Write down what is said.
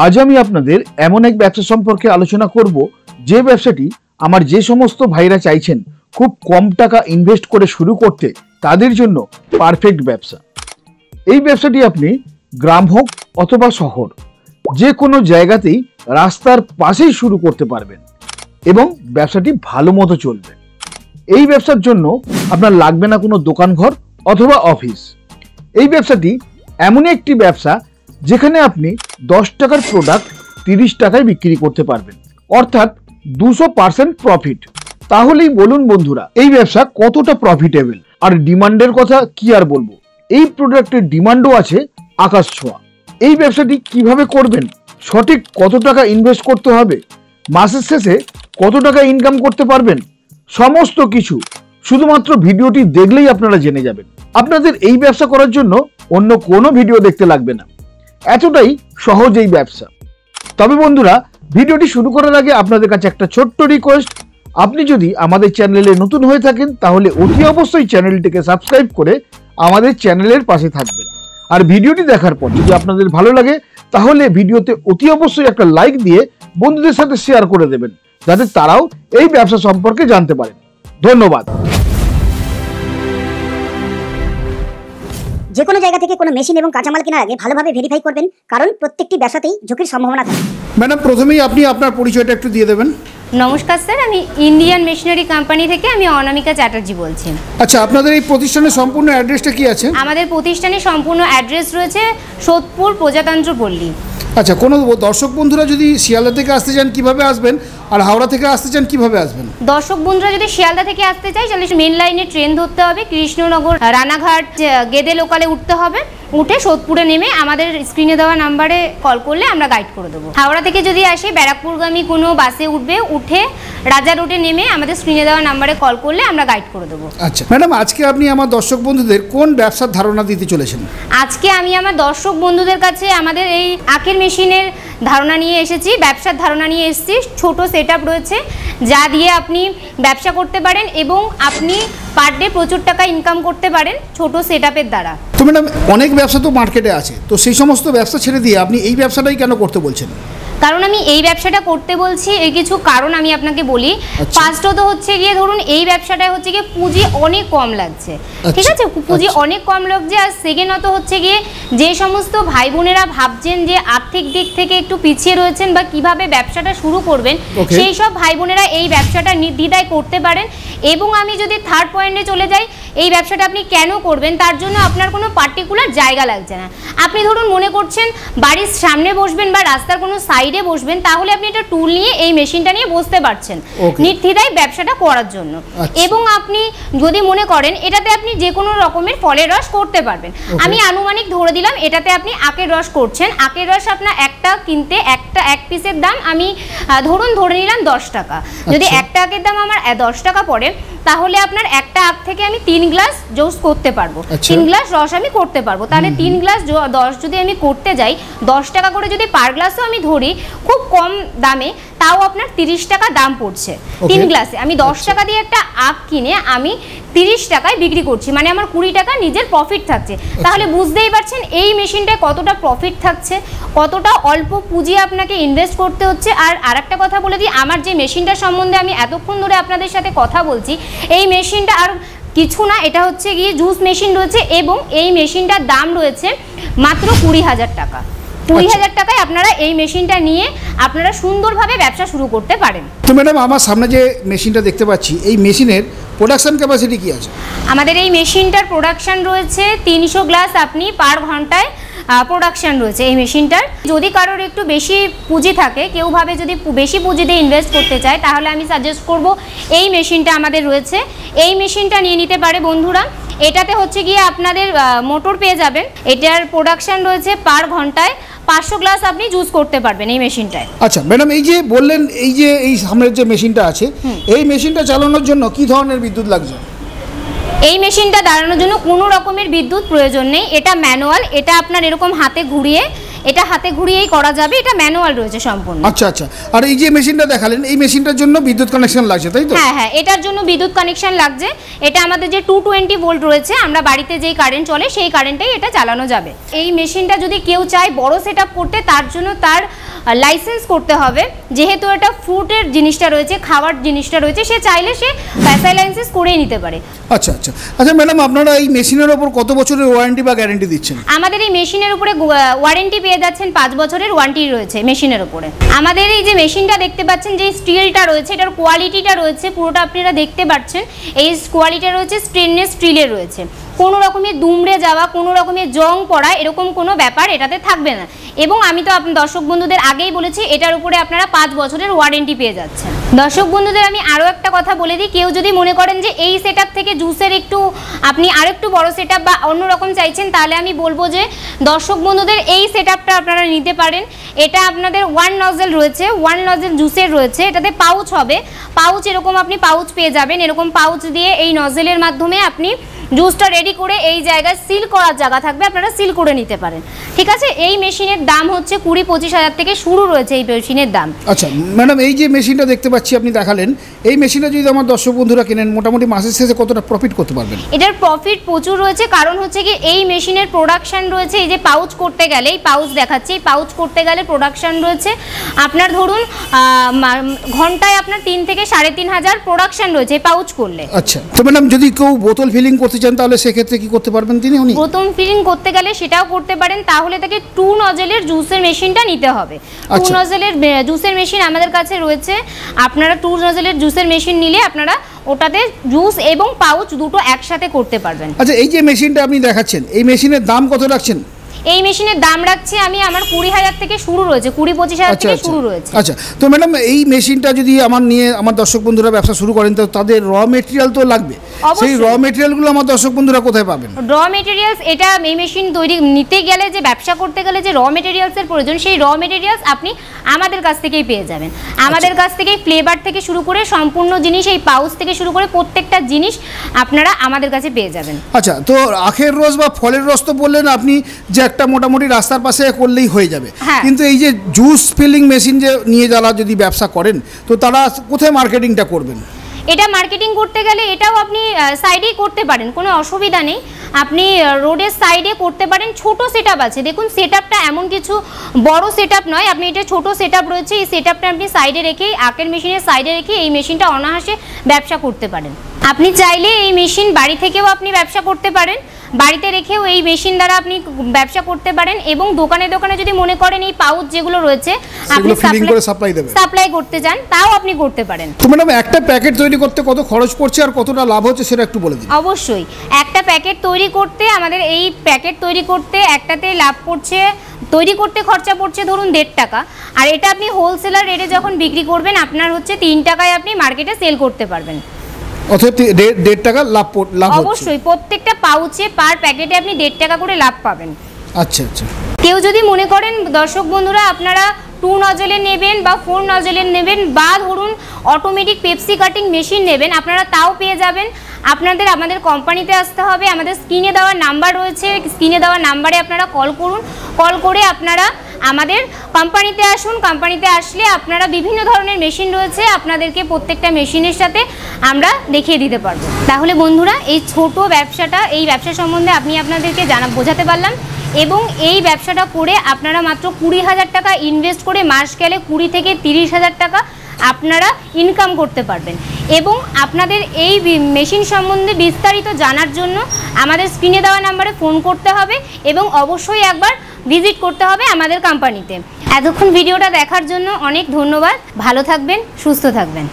আজ আমি আপনাদের এমন এক ব্যবসা সম্পর্কে আলোচনা করব যে ব্যবসাটি আমার যে সমস্ত ভাইরা চাইছেন খুব কম টাকা ইনভেস্ট করে শুরু করতে তাদের জন্য পারফেক্ট ব্যবসা। এই ব্যবসাটি আপনি গ্রাম হোক অথবা শহর যে কোনো জায়গাতেই রাস্তার পাশেই শুরু করতে পারবেন এবং ব্যবসাটি ভালো মতো চলবে। এই ব্যবসার জন্য আপনার লাগবে না কোনো দোকানঘর অথবা অফিস। এই ব্যবসাটি এমনই একটি ব্যবসা যেখানে আপনি 10 টাকার প্রোডাক্ট 30 টাকায় বিক্রি করতে পারবেন, অর্থাৎ 200% প্রফিট। তাহলেই বলুন বন্ধুরা, এই ব্যবসা কতটা প্রফিটেবল। আর ডিমান্ডের কথা কি আর বলবো, এই প্রোডাক্টের ডিমান্ডও আছে আকাশ ছোঁয়া। এই ব্যবসাটি কিভাবে করবেন, সঠিক কত টাকা ইনভেস্ট করতে হবে, মাসের শেষে কত টাকা ইনকাম করতে পারবেন, সমস্ত কিছু শুধুমাত্র ভিডিওটি দেখলেই আপনারা জেনে যাবেন। আপনাদের এই ব্যবসা করার জন্য অন্য কোনো ভিডিও দেখতে লাগবে না, এতটাই সহজ এই ব্যবসা। তবে বন্ধুরা, ভিডিওটি শুরু করার আগে আপনাদের কাছে একটা ছোট্ট রিকোয়েস্ট, আপনি যদি আমাদের চ্যানেলে নতুন হয়ে থাকেন তাহলে অতি অবশ্যই চ্যানেলটিকে সাবস্ক্রাইব করে আমাদের চ্যানেলের পাশে থাকবেন। আর ভিডিওটি দেখার পর যদি আপনাদের ভালো লাগে তাহলে ভিডিওতে অতি অবশ্যই একটা লাইক দিয়ে বন্ধুদের সাথে শেয়ার করে দেবেন, যাতে তারাও এই ব্যবসা সম্পর্কে জানতে পারেন। ধন্যবাদ। যে কোনো জায়গা থেকে কোনো মেশিন এবং কাঁচামাল কেনার আগে ভালোভাবে ভেরিফাই করবেন, কারণ প্রত্যেকটি ব্যবসাতেই ঝুঁকির সম্ভাবনা থাকে। ম্যাডাম, প্রথমেই আপনি আপনার পরিচয়টা একটু দিয়ে দেবেন। নমস্কার স্যার, আমি ইন্ডিয়ান মেশিনারি কোম্পানি থেকে আমি অনামিকা চ্যাটার্জি বলছি। আচ্ছা, আপনাদের এই প্রতিষ্ঠানের সম্পূর্ণ অ্যাড্রেসটা কি আছে? আমাদের প্রতিষ্ঠানের সম্পূর্ণ অ্যাড্রেস রয়েছে সোদপুর প্রজাতন্ত্র পল্লী। আচ্ছা, কোনো দর্শক বন্ধুরা যদি শিয়ালদা থেকে আসতে চান কিভাবে আসবেন, আর হাওড়া থেকে আসতে চান কিভাবে আসবেন? দর্শক বন্ধুরা যদি শিয়ালদা থেকে আসতে চাই তাহলে মেন লাইনে ট্রেন ধরতে হবে, কৃষ্ণনগর রানাঘাট গেদে লোকালে উঠতে হবে, উঠে সোদপুরে নেমে আমাদের স্ক্রিনে দেওয়া নাম্বারে কল করলে আমরা গাইড করে দেবো। হাওড়া থেকে যদি আসে ব্যারাকপুরগামী কোনো বাসে উঠবে, উঠে রাজা রোডে নেমে আমাদের স্ক্রিনে দেওয়া নাম্বারে কল করলে আমরা গাইড করে দেবো। আচ্ছা ম্যাডাম, আজকে আপনি আমার দর্শক বন্ধুদের কোন ব্যবসার ধারণা দিতে চলেছেন? আজকে আমি আমার দর্শক বন্ধুদের কাছে আমাদের এই আখের মেশিনের ধারণা নিয়ে এসেছি, ব্যবসার ধারণা নিয়ে এসেছি। ছোট সেটআপ রয়েছে যা দিয়ে আপনি ব্যবসা করতে পারেন এবং আপনি পার ডে প্রচুর টাকা ইনকাম করতে পারেন ছোট সেটআপের দ্বারা। তো ম্যাডাম, অনেক ব্যবসা তো মার্কেটে আছে, তো সেই সমস্ত ব্যবসা ছেড়ে দিয়ে আপনি এই ব্যবসাটাই কেন করতে বলছেন? কারণ আমি এই ব্যবসাটা করতে বলছি এই কিছু কারণ আমি আপনাকে বলি। ফার্স্টত হচ্ছে গিয়ে ধরুন এই ব্যবসাটায় হচ্ছে গিয়ে পুঁজি অনেক কম লাগছে, ঠিক আছে, পুঁজি অনেক কম লাগছে। আর সেকেন্ডত হচ্ছে গিয়ে যে সমস্ত ভাই বোনেরা ভাবছেন যে আর্থিক দিক থেকে একটু পিছিয়ে রয়েছেন বা কিভাবে ব্যবসাটা শুরু করবেন, সেই সব ভাই বোনেরা এই ব্যবসাটা নির্দ্বিধায় করতে পারেন। এবং আমি যদি থার্ড পয়েন্টে চলে যাই, এই ব্যবসাটা আপনি কেন করবেন তার জন্য আপনার কোনো পার্টিকুলার জায়গা লাগছে না। আপনি ধরুন মনে করছেন বাড়ির সামনে বসবেন বা রাস্তার কোনো সাইডে বসবেন, তাহলে আপনি একটা টুল নিয়ে এই মেশিনটা নিয়ে বসতে পারছেন নির্দ্বিধায় ব্যবসাটা করার জন্য। এবং আপনি যদি মনে করেন এটাতে আপনি যে কোনো রকমের ফলের রস করতে পারবেন। আমি আনুমানিক ধরে দিলাম এটাতে আপনি আখের রস করছেন, আখের রস আপনার একটা কিনতে এক পিসের দাম আমি ধরে নিলাম 10 টাকা। যদি একটা আখের দাম আমার 10 টাকা পড়ে তাহলে আপনার একটা আখ থেকে আমি 3 গ্লাস জুস করতে পারবো, 3 গ্লাস রস আমি করতে পারবো। তাহলে 3 গ্লাস 10 যদি আমি করতে যাই, 10 টাকা করে যদি পার গ্লাসও আমি ধরি, খুব কম দামে, তাও আপনার 30 টাকা দাম পড়ছে 3 গ্লাসে। আমি 10 টাকা দিয়ে একটা আখ কিনে আমি 30 টাকায় বিক্রি করছি, মানে আমার 20 টাকা নিজের প্রফিট থাকছে। তাহলে বুঝতেই পারছেন এই মেশিনটায় কতটা প্রফিট থাকছে, কতটা অল্প পুঁজি আপনাকে ইনভেস্ট করতে হচ্ছে। আর আরেকটা কথা বলে দিই, আমার যে মেশিনটা সম্বন্ধে আমি এতক্ষণ ধরে আপনাদের সাথে কথা বলছি, এই মেশিনটা আর কিছু না, এটা হচ্ছে গিয়ে জুস মেশিন রয়েছে এবং এই মেশিনটার দাম রয়েছে মাত্র 20,000 টাকা। 20,000 টাকায় আপনারা এই মেশিনটা নিয়ে আপনারা সুন্দরভাবে ব্যবসা শুরু করতে পারেন। তো ম্যাডাম, আমার সামনে যে মেশিনটা দেখতে পাচ্ছি, এই মেশিনের প্রোডাকশন ক্যাপাসিটি কি আছে? আমাদের এই মেশিনটার প্রোডাকশন রয়েছে 300 গ্লাস আপনি পার ঘন্টায় প্রোডাকশন রয়েছে এই মেশিনটার। যদি কারোর একটু বেশি পুঁজি থাকে, কেউ ভাবে যদি বেশি পুঁজি দিয়ে ইনভেস্ট করতে চায়, তাহলে আমি সাজেস্ট করব এই মেশিনটা আমাদের রয়েছে, এই মেশিনটা নিয়ে নিতে পারে বন্ধুরা। এটাতে হচ্ছে গিয়ে আপনাদের মোটর পেয়ে যাবেন, এটার প্রোডাকশন রয়েছে পার ঘন্টায় 500 গ্লাস আপনি জুস করতে পারবেন এই মেশিনটায়। আচ্ছা ম্যাডাম, এই যে বললেন এই সামনের যে মেশিনটা আছে, এই মেশিনটা চালানোর জন্য কি ধরনের বিদ্যুৎ লাগছে? এই মেশিনটা দাঁড়ানোর জন্য কোনো রকমের বিদ্যুৎ প্রয়োজন নেই, এটা ম্যানুয়াল। এটা আপনার এরকম হাতে ঘুরিয়েই করা যাবে, এটা ম্যানুয়াল রয়েছে সম্পূর্ণ। আচ্ছা আচ্ছা, আর এই যে মেশিনটা দেখালেন, এই মেশিনটার জন্য বিদ্যুৎ কানেকশন লাগছে, তাই তো? হ্যাঁ হ্যাঁ, এটার জন্য বিদ্যুৎ কানেকশন লাগছে। এটা আমাদের যে 220 ভোল্ট রয়েছে, আমরা বাড়িতে যেই কারেন্ট চলে সেই কারেন্টেই এটা চালানো যাবে। এই মেশিনটা যদি কেউ চায় বড় সেটআপ করতে, তার জন্য তার লাইসেন্স করতে হবে, যেহেতু এটা ফ্রুটের জিনিসটা রয়েছে, খাওয়ার জিনিসটা রয়েছে, সে চাইলে সে এসআই লাইসেন্স করেই নিতে পারে। আচ্ছা আচ্ছা আচ্ছা ম্যাডাম, আপনারা এই মেশিনের ওপর কত বছরের ওয়ারেন্টি বা গ্যারেন্টি দিচ্ছেন? আমাদের এই মেশিনের উপরে ওয়ারেন্টি পেয়ে যাচ্ছেন 5 বছরের ওয়ারেন্টি রয়েছে মেশিনের উপরে। আমাদের এই যে মেশিনটা দেখতে পাচ্ছেন, যে স্টিলটা রয়েছে, এটার কোয়ালিটিটা রয়েছে পুরোটা আপনারা দেখতে পাচ্ছেন, এই কোয়ালিটি রয়েছে স্টেনলেস স্টিলের রয়েছে। কোনো রকমের দুমড়ে যাওয়া, কোনো রকমের জং পড়া এরকম কোনো ব্যাপার এটাতে থাকবে না। এবং আমি তো দর্শক বন্ধুদের আগেই বলেছি, এটার উপরে আপনারা 5 বছরের ওয়ারেন্টি পেয়ে যাচ্ছেন। দর্শক বন্ধুদের আমি আরও একটা কথা বলে দিই, কেউ যদি মনে করেন যে এই সেটআপ থেকে জুসের একটু আপনি আরেকটু বড় সেটআপ বা অন্যরকম চাইছেন, তাহলে আমি বলবো যে দর্শক বন্ধুদের এই সেটআপটা আপনারা নিতে পারেন। এটা আপনাদের 1 নজেল রয়েছে, 1 নজেল জুসের রয়েছে, এটাতে পাউচ হবে। পাউচ এরকম আপনি পাউচ পেয়ে যাবেন, এরকম পাউচ দিয়ে এই নজেলের মাধ্যমে আপনি জুসটা রেডি করে এই জায়গায় সিল করার জায়গা থাকবে, আপনারা সিল করে নিতে পারেন। ঠিক আছে, এই মেশিনের দাম হচ্ছে 20-25 হাজার থেকে শুরু রয়েছে এই মেশিনের দাম। আচ্ছা ম্যাডাম, এই যে মেশিনটা দেখতে পাচ্ছি আপনি দেখালেন, এই মেশিনটা যদি আমার দর্শক বন্ধুরা কেনেন, মোটামুটি মাসের শেষে কতটা প্রফিট করতে পারবেন? এটার প্রফিট প্রচুর রয়েছে, কারণ হচ্ছে কি এই মেশিনের প্রোডাকশন রয়েছে, এই যে পাউচ করতে গেলে, এই পাউচ দেখাচ্ছি, এই পাউচ করতে গেলে প্রোডাকশন রয়েছে আপনার ধরুন ঘন্টায় আপনার 3 থেকে 3.5 প্রোডাকশন রয়েছে এই পাউচ করলে। আচ্ছা, তো ম্যাডাম যদি কেউ বোতল ফিলিং করতে চান, তাহলে সেক্ষেত্রে কি করতে পারবেন তিনি? উনি বোতল ফিলিং করতে গেলে সেটাও করতে পারেন, তাহলে তাকে 2 নজেলের জুসের মেশিনটা নিতে হবে। 2 নজেলের জুসের মেশিন আমাদের কাছে রয়েছে, আপনারা 2 নজেলের জুসের মেশিন নিলে আপনারা ওটাতে জুস এবং পাউচ দুটো একসাথে করতে পারবেন। আচ্ছা, এই যে মেশিনটা আপনি দেখাচ্ছেন, এই মেশিনের দাম কত রাখছেন? এই মেশিনের দাম রাখছি আমি, আমার 20,000 থেকে শুরু রয়েছে, 20-25 হাজার থেকে শুরু রয়েছে। আচ্ছা, তো ম্যাডাম এই মেশিনটা যদি আমার দর্শক বন্ধুরা ব্যবসা শুরু করেন, তো তাদের র মেটেরিয়াল তো লাগবে, সেই র মেটেরিয়ালগুলো আমার দর্শক বন্ধুরা কোথায় পাবেন? র মেটেরিয়ালস, এটা এই মেশিন তৈরি নিতে গেলে, যে ব্যবসা করতে গেলে যে র মেটেরিয়ালসের প্রয়োজন, সেই র মেটেরিয়ালস আপনি আমাদের কাছ থেকেই পেয়ে যাবেন। আমাদের কাছ থেকেই ফ্লেভার থেকে শুরু করে সম্পূর্ণ জিনিস, এই পাউচ থেকে শুরু করে প্রত্যেকটা জিনিস আপনারা আমাদের কাছে পেয়ে যাবেন। আচ্ছা, তো আখের রস বা ফলের রস তো বললেন আপনি যে একটা মোটামুটি রাস্তার পাশে করলেই হয়ে যাবে, কিন্তু এই যে জুস ফিলিং মেশিন যে নিয়ে যারা যদি ব্যবসা করেন, তো তারা কোথায় মার্কেটিংটা করবেন? এটা মার্কেটিং করতে গেলে এটাও আপনি সাইডেই করতে পারেন, কোনো অসুবিধা নেই। আপনি রোডের সাইডে করতে পারেন, ছোট সেটআপ আছে। দেখুন সেটআপটা এমন কিছু বড় সেটআপ নয়, আপনি এটা ছোট সেটআপ রয়েছে, এই সেটআপটা আপনি সাইডে রেখে, আখের মেশিনের সাইডে রেখে এই মেশিনটা অনায়াসে ব্যবসা করতে পারেন। আপনি চাইলে এই মেশিন বাড়ি থেকেও আপনি ব্যবসা করতে পারেন, বাড়িতে রেখেও এই মেশিন দ্বারা আপনি ব্যবসা করতে পারেন। এবং দোকানে দোকানে যদি মনে করেন এই পাউচ যেগুলো রয়েছে আপনি সাপ্লাই করতে চান, তাও আপনি করতে পারেন। তো ম্যাডাম, একটা প্যাকেট তৈরি করতে কত খরচ পড়ছে আর কতটা লাভ হচ্ছে সেটা একটু বলে দিন। অবশ্যই, একটা প্যাকেট তৈরি করতে, আমাদের এই প্যাকেট তৈরি করতে একটাতে লাভ পড়ছে, তৈরি করতে খরচা পড়ছে ধরুন 1.5 টাকা, আর এটা আপনি হোলসেলার রেটে যখন বিক্রি করবেন আপনার হচ্ছে 3 টাকায় আপনি মার্কেটে সেল করতে পারবেন। অর্থাৎ 1.5 টাকা লাভ অবশ্যই, প্রত্যেকটা পাউচে পার প্যাকেটে আপনি 1.5 টাকা করে লাভ পাবেন। আচ্ছা আচ্ছা, কেউ যদি মনে করেন দর্শক বন্ধুরা আপনারা 2 নজেলের নেবেন বা 4 নজেলের নেবেন, বা ধরুন অটোমেটিক পেপসি কাটিং মেশিন নেবেন, আপনারা তাও পেয়ে যাবেন। আপনাদের আমাদের কোম্পানিতে আসতে হবে, আমাদের স্ক্রিনে দেওয়া নাম্বার রয়েছে, স্ক্রিনে দেওয়া নাম্বারে আপনারা কল করুন, কল করে আপনারা আমাদের কোম্পানিতে আসুন। কোম্পানিতে আসলে আপনারা বিভিন্ন ধরনের মেশিন রয়েছে, আপনাদেরকে প্রত্যেকটা মেশিনের সাথে আমরা দেখিয়ে দিতে পারবো। তাহলে বন্ধুরা, এই ছোট ব্যবসাটা, এই ব্যবসা সম্বন্ধে আমি আপনাদেরকে বোঝাতে পারলাম। এবং এই ব্যবসাটা করে আপনারা মাত্র 20,000 টাকা ইনভেস্ট করে মাস গেলে 20 থেকে 30,000 টাকা আপনারা ইনকাম করতে পারবেন। এবং আপনাদের এই মেশিন সম্বন্ধে বিস্তারিত জানার জন্য আমাদের স্ক্রিনে দেওয়া নাম্বারে ফোন করতে হবে এবং অবশ্যই একবার ভিজিট করতে হবে আমাদের কোম্পানিতে। এতক্ষণ ভিডিওটা দেখার জন্য অনেক ধন্যবাদ। ভালো থাকবেন, সুস্থ থাকবেন।